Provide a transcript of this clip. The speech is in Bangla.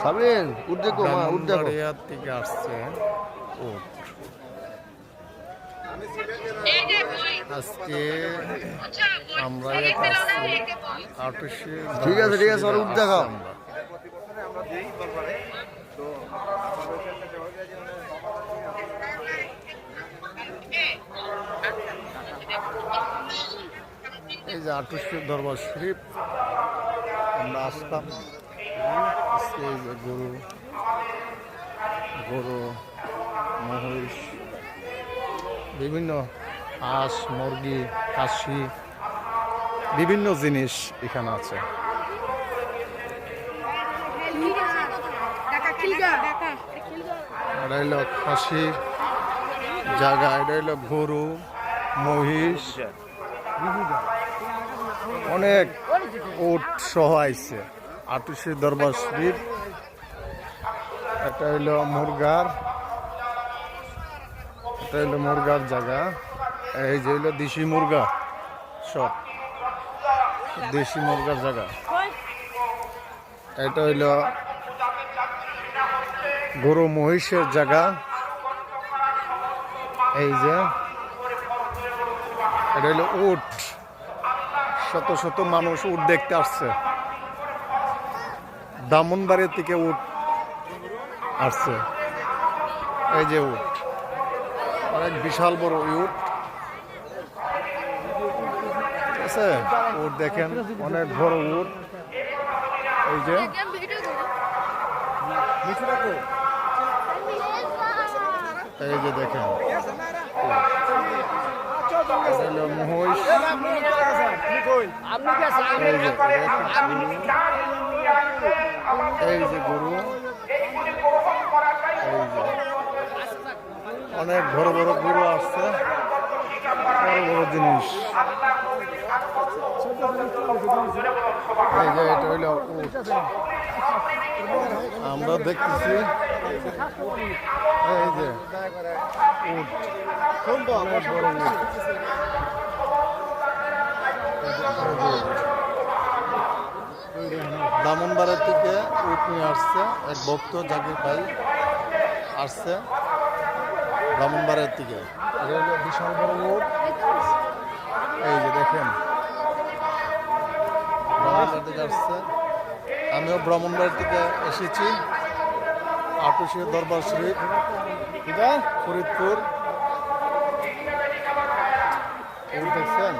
সাবেন উঠ দেখো মা উঠ দেখো ব্রাহ্মণবাড়িয়া থেকে আসছে উট। আজকে আমরা ঠিক আছে ওর উঠ দেখাও। এই যে আটুশি দরবার শরীফ আমরা আসলাম। আজকে এই যে গরু মহিষ বিভিন্ন হাঁস মুরগি খাসি বিভিন্ন জিনিস এখানে আছে। এটা হইল খাসির জায়গা, এটা হইল গরু মহিষ অনেক উট সহ আইছে আটুশি দরবার শরীফ। এটা হইল মুরগার জায়গা। এই যে হইল দেশি মুরগা, সব দেশি মুরগার জায়গা। এটা হইল গরু মহিষের জায়গা। এই যে এটা হইল উট, শত শত মানুষ উট দেখতে আসছে। ব্রাহ্মণবাড়িয়া থেকে উট আসছে। এই যে উট, অনেক বিশাল বড় উট, ঠিক আছে। উট দেখেন অনেক বড় উট। এই যে দেখেন মহিষ, এই যে গরু, এই যে অনেক বড় বড় গরু আসছে, বড় বড় জিনিস। এই যে এটা হইল উট, আমরা দেখতেছি। এই যে উট, অনেক বড় উট। ব্রাহ্মণবাড়িয়া থেকে উট নিয়ে আসছে এক ভক্ত, জাকির ভাই আসছে ব্রাহ্মণবাড়িয়ার থেকে। এটা হলো বিশাল বড় উট। এই যে দেখেন ব্রাহ্মণবাড়িয়া থেকে আসছে। আমিও ব্রাহ্মণবাড়িয়া থেকে এসেছি আটুশি দরবার শরীফ, ফরিদপুর। দেখছেন